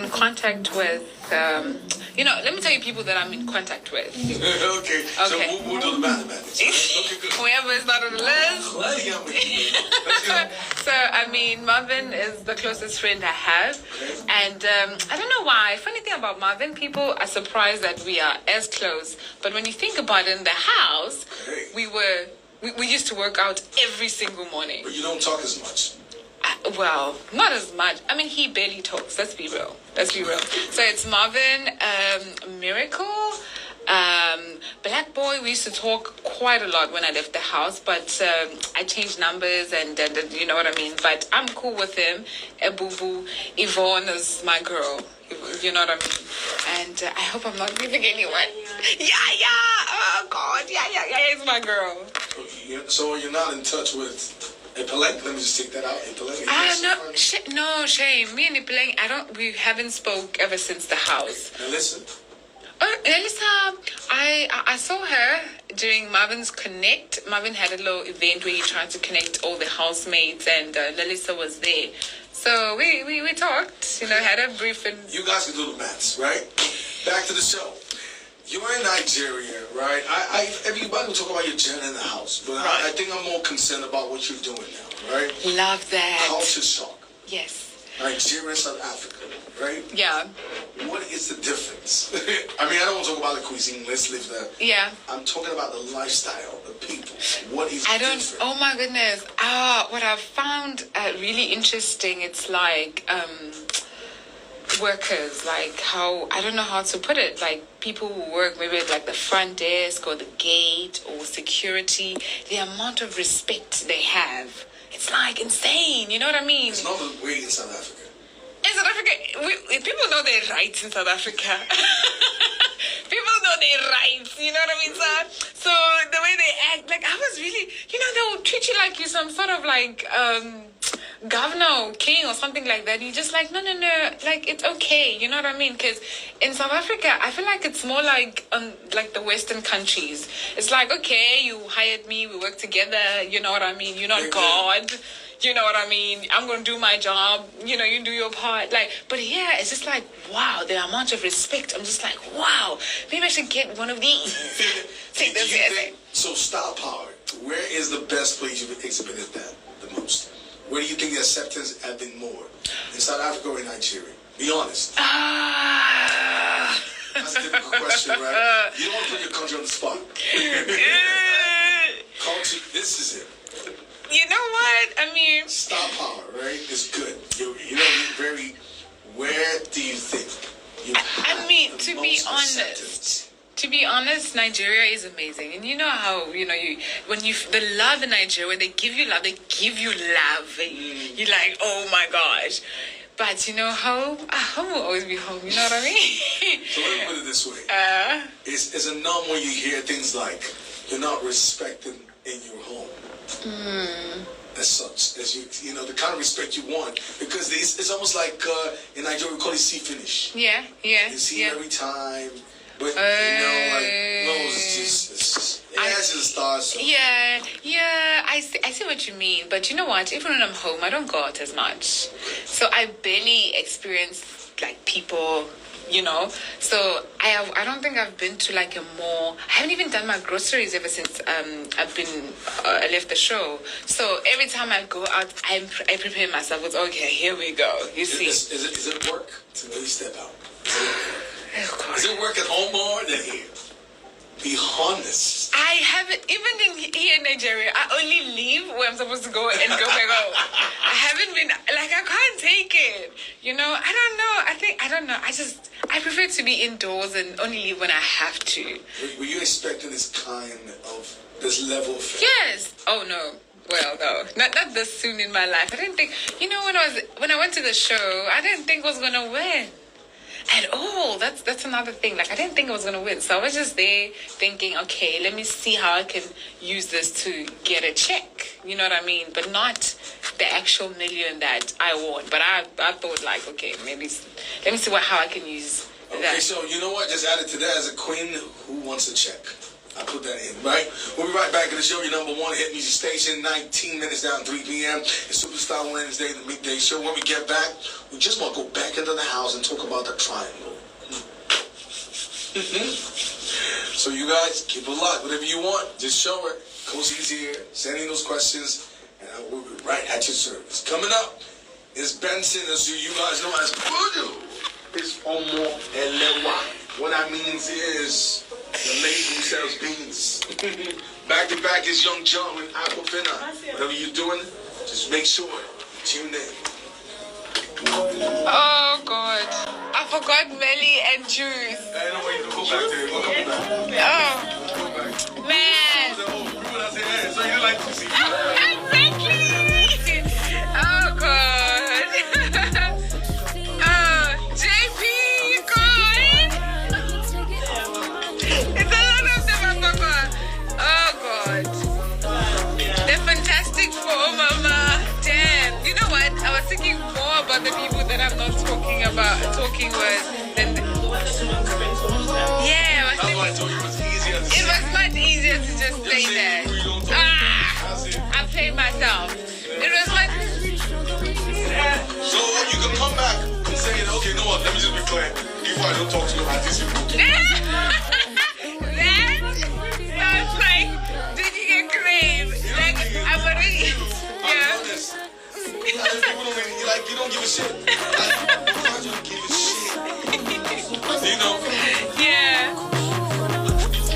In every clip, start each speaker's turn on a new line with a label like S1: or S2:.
S1: in contact with, let me tell you people that I'm in contact with.
S2: Okay. So we'll do the mathematics. Okay, good.
S1: Whoever is not on the list. So, Marvin is the closest friend I have. Okay. And I don't know why. Funny thing about Marvin, people are surprised that we are as close. But when you think about it, in the house, we used to work out every single morning.
S2: But you don't talk as much.
S1: Well, not as much. He barely talks. Let's be real. So it's Marvin, Miracle, Black Boy. We used to talk quite a lot when I left the house, but I changed numbers and you know what I mean. But I'm cool with him. Boo Boo. Yvonne is my girl. You know what I mean? And I hope I'm not leaving anyone. Yeah. Oh, God. Yeah. It's my girl.
S2: So you're not in touch with... Ipeleng? Let me just take that out. Ipeleng?
S1: No, shame. Me and Ipeleng, we haven't spoke ever since the house.
S2: Melissa?
S1: Elisa, I saw her during Marvin's Connect. Marvin had a little event where he tried to connect all the housemates, and Melissa was there. So we talked, had a briefing.
S2: You guys can do the maths, right? Back to the show. You're in Nigeria, right? Everybody will talk about your journey in the house, but right. I think I'm more concerned about what you're doing now, right?
S1: Love that.
S2: Culture shock.
S1: Yes.
S2: Nigeria, South Africa, right?
S1: Yeah.
S2: What is the difference? I don't want to talk about the cuisine. Let's leave that.
S1: Yeah. I'm
S2: talking about the lifestyle, the people. What is different?
S1: Oh my goodness. What I've found really interesting, it's like workers, like how, I don't know how to put it, like people who work maybe at like the front desk or the gate or security, the amount of respect they have, it's like insane, you know what I mean?
S2: It's not the way in South Africa.
S1: In South Africa, people know their rights in South Africa. People know their rights, you know what I mean, sir? So the way they act, like I was really, they'll treat you like you're some sort of like governor or king or something like that. You're just like, no, like it's okay, you know what I mean? Because in South Africa, I feel like it's more like the Western countries. It's like, okay, you hired me, we work together, you know what I mean? You're not God. You know what I mean? I'm going to do my job. You do your part. But here, it's just like, wow, the amount of respect. I'm just like, wow, maybe I should get one of these. Take this here.
S2: So, star power, where is the best place you've exhibited that the most? Where do you think the acceptance have been more? In South Africa or in Nigeria? Be honest. That's a difficult question, right? You don't want to put your country on the spot. Culture, this is it.
S1: You know what?
S2: Star power, right? It's good. Where do you think
S1: to be honest, Nigeria is amazing. And you know how, the love in Nigeria, when they give you love, You're like, oh my gosh. But home will always be home, you know what I mean?
S2: So let me put it this way. It's a norm when you hear things like, you're not respected in your home. As such, as the kind of respect you want, because it's almost like in Nigeria we call it see finish.
S1: Yeah.
S2: You see every time, but it's just a star. So.
S1: Yeah. I see what you mean, but you know what? Even when I'm home, I don't go out as much, so I barely experience like people. So I don't think I've been to like I haven't even done my groceries ever since I left the show. So every time I go out, I prepare myself with, okay, here we go. You see.
S2: Is it work to really step out? Is it work at home more than here? Be honest.
S1: I haven't, even here in Nigeria, I only leave where I'm supposed to go and go back home. I haven't been, I can't take it. I don't know. I prefer to be indoors and only leave when I have to.
S2: Were you expecting this level of fame?
S1: Yes. Oh, no. Well, no. Not this soon in my life. I didn't think, when I went to the show, I didn't think I was going to win. At all. That's another thing. I didn't think I was going to win. So I was just there thinking, okay, let me see how I can use this to get a check. You know what I mean? But not the actual million that I won. But I thought okay, maybe let me see how I can use that.
S2: Okay, so you know what? Just added to that, as a queen who wants a check. I put that in, right? We'll be right back in the show. Your number one hit music station, 19 minutes down, 3 p.m. It's Superstar Wednesday, the midday show. When we get back, we just want to go back into the house and talk about the triangle. So you guys, keep it locked. Whatever you want, just show it. Khosi's here, sending those questions, and I will be right at your service. Coming up is Benson, as you guys know as Voodoo. It's Omo Elewa. What that means is the lady who sells beans. Back to back is Young John with Aquafina. Whatever you're doing, just make sure. Tune in.
S1: Oh God, I forgot Melly and Juice.
S2: I know wait to go back there. We'll come back.
S1: Oh
S2: Go back.
S1: man.
S2: So you like to see.
S1: Exactly. Oh God. Oh, JP, you going? It's a lot of them, Papa. Oh God. They're fantastic for Mama. Damn. You know what? I was thinking more about the people that I'm not talking with than yeah, I was thinking,
S2: I told you it was easier to
S1: it was much easier to just say that. I played myself. It was much.
S2: So you can come back and say, okay, no what? Let me just be clear. If I don't talk to you about this,
S1: That's like, did you get crave? Like, I'm already. Yeah.
S2: You don't give a shit. I don't give a shit. You know?
S1: Yeah.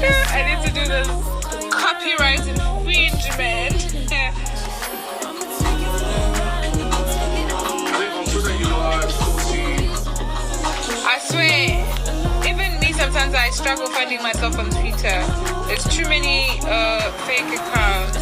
S1: I need to do this copyright infringement. I swear, even me sometimes I struggle finding myself on Twitter. There's too many fake accounts.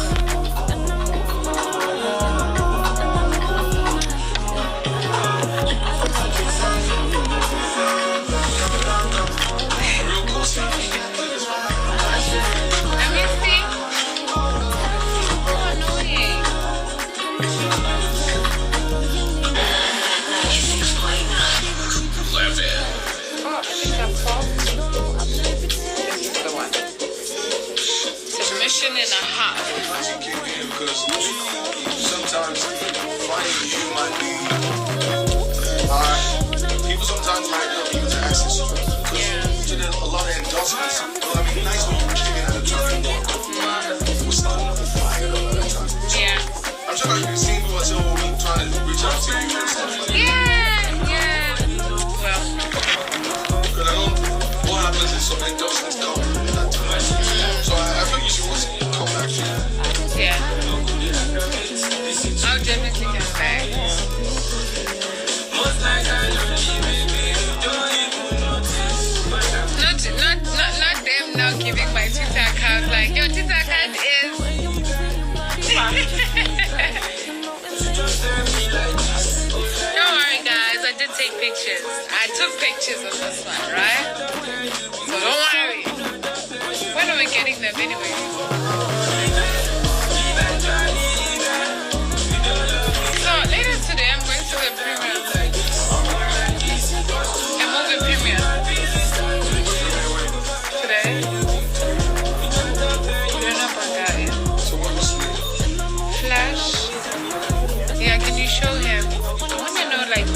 S1: Submission and a half.
S2: Because sometimes finding you might be people sometimes might not be able to access you. Because there's a lot of endorsements. Well, I mean, nice when you're kicking at a time. We're starting off a fire a lot of times.
S1: Yeah.
S2: I'm sure like you've seen people say, oh, we're trying to reach out to you and stuff like that.
S1: Yeah. Well.
S2: Because I know what happens is some endorsements come at that time. So I feel you should also come back to you.
S1: Yeah. I'll definitely come back. Not them now giving my Twitter account like your Twitter account is. Don't worry guys, I did take pictures. I took pictures of this one, right? So don't worry. When are we getting them anyway? So later today I'm going to the premiere. A movie premiere. Today. You don't know about that yet.
S2: So what was it?
S1: Flash. Yeah, can you show him? I want to know like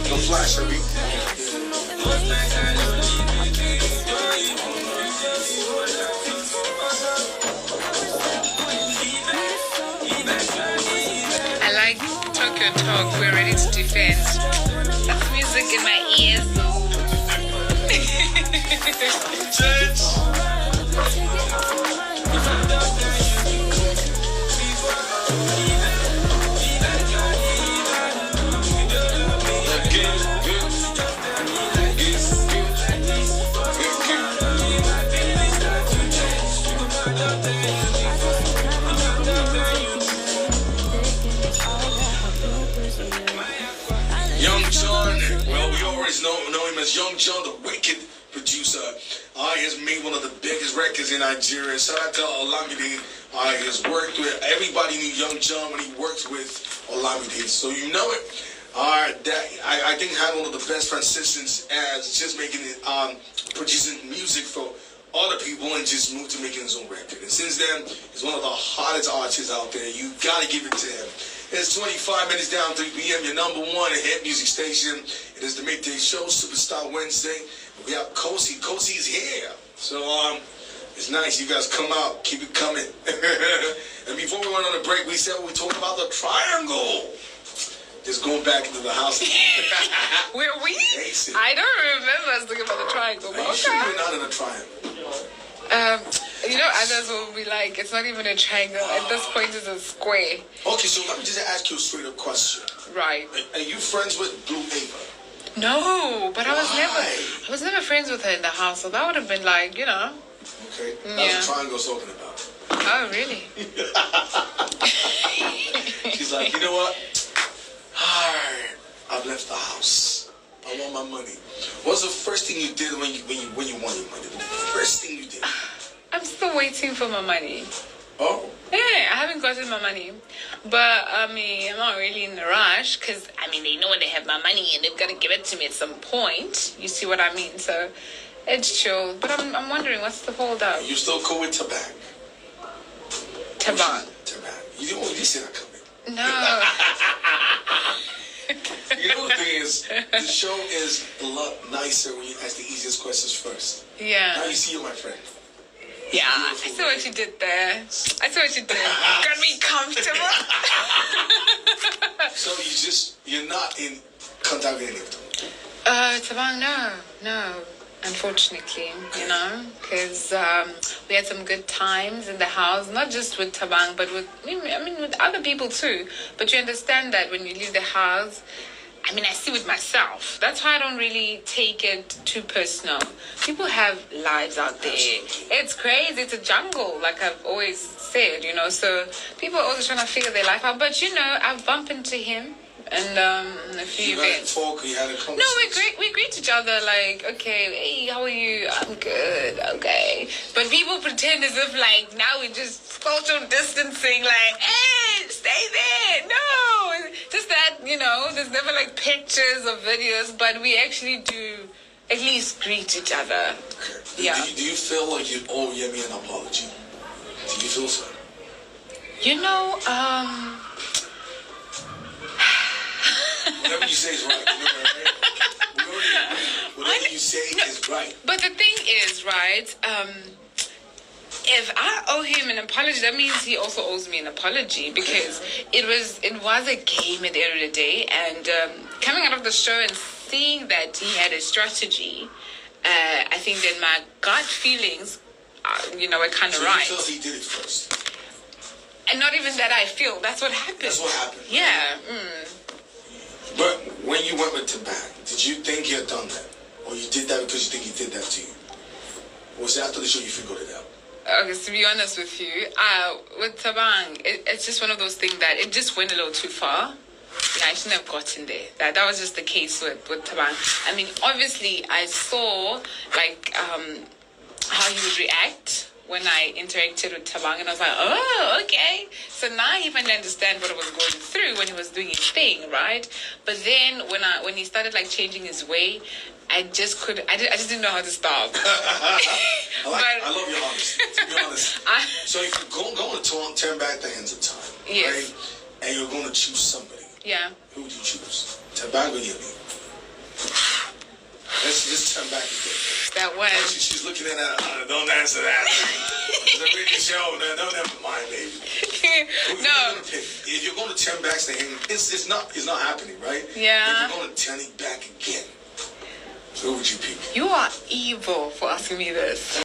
S2: No flash, I mean.
S1: I like talk your talk, we're ready to defend. That's music in my ears though.
S2: Young John, well, we always know him as Young John, the wicked producer. He has made one of the biggest records in Nigeria. Shout out to Olamide. He has worked with, everybody knew Young John when he worked with Olamide. So you know it. I think had one of the best transitions as just making it, producing music for other people and just moved to making his own record. And since then, he's one of the hottest artists out there. You gotta give it to him. It's 25 minutes down 3 p.m. Your number one hit music station. It is the Midday Show, Superstar Wednesday. We have Khosi. Khosi's here. So it's nice. You guys come out. Keep it coming. And before we went on a break, we said we were talking about the triangle. Just going back into the house.
S1: Were we? I don't remember us talking about the triangle.
S2: Are you sure you're not in a triangle?
S1: Others will be like, it's not even a triangle. At this point, it's a square.
S2: Okay, so let me just ask you a straight up question.
S1: Right.
S2: Are you friends with Blue Ava?
S1: No, but
S2: Why?
S1: I was never friends with her in the house, so that would have been like,
S2: Okay, that's what triangle's talking about.
S1: Oh, really?
S2: She's like, you know what? I've left the house. I want my money. What's the first thing you did when you want your money? The first thing you did?
S1: I'm still waiting for my money.
S2: Oh?
S1: Yeah, I haven't gotten my money. But, I'm not really in a rush because, they know when they have my money and they've got to give it to me at some point. You see what I mean? So, it's chill. But I'm wondering, what's the hold up?
S2: You still cool with Thabang?
S1: Thabang.
S2: You didn't want to say that coming.
S1: No.
S2: You know the thing is, the show is a lot nicer when you ask the easiest questions first.
S1: Yeah.
S2: Now you see you're my friend.
S1: Yeah, I see what you did there. I see what you did. Got me comfortable.
S2: So you're not in contact with any of them?
S1: Thabang, no. Unfortunately, because we had some good times in the house, not just with Thabang, but with other people too. But you understand that when you leave the house, I see with myself. That's why I don't really take it too personal. People have lives out there.
S2: Absolutely.
S1: It's crazy. It's a jungle, like I've always said, So people are always trying to figure their life out. But, I've bumped into him. And a few events.
S2: You had a conversation?
S1: No, we greet each other like, okay, hey, how are you? I'm good, okay. But people pretend as if like now we just social distancing, like, hey, stay there. No, just that, there's never like pictures or videos, but we actually do at least greet each other.
S2: Okay.
S1: Yeah.
S2: Do you feel like you owe Yemi an apology? Do you feel so? Whatever you say is right. Whatever you say is right.
S1: But the thing is, right, if I owe him an apology, that means he also owes me an apology because it was a game at the end of the day. And coming out of the show and seeing that he had a strategy, I think that my gut feelings, were kind of right.
S2: So you feel he did it first?
S1: And not even that I feel. That's what happened.
S2: That's what happened.
S1: Yeah.
S2: But when you went with Thabang, did you think you had done that? Or you did that because you think he did that to you? Or was it after the show you figured it out?
S1: Okay, to be honest with you, with Thabang, it's just one of those things that it just went a little too far. I shouldn't have gotten there. That was just the case with Thabang. Obviously, I saw, like, how he would react when I interacted with Thabang, and I was like, oh, okay. So now he finally understand what I was going through when he was doing his thing, right? But then when he started like changing his way, I just didn't know how to stop.
S2: I love your honesty, to be honest. So if you're going to turn back the hands of time,
S1: yes,
S2: right? And you're going to choose somebody,
S1: yeah, who
S2: would you choose? Thabang or Yemi? Let's just turn back again.
S1: That one.
S2: She's looking at that. Don't answer that. It's a radio show. No, never mind, baby.
S1: No.
S2: If you're going to turn back the hand, it's not happening, right?
S1: Yeah.
S2: If you're going to turn it back again, so who would you pick?
S1: You are evil for asking me this.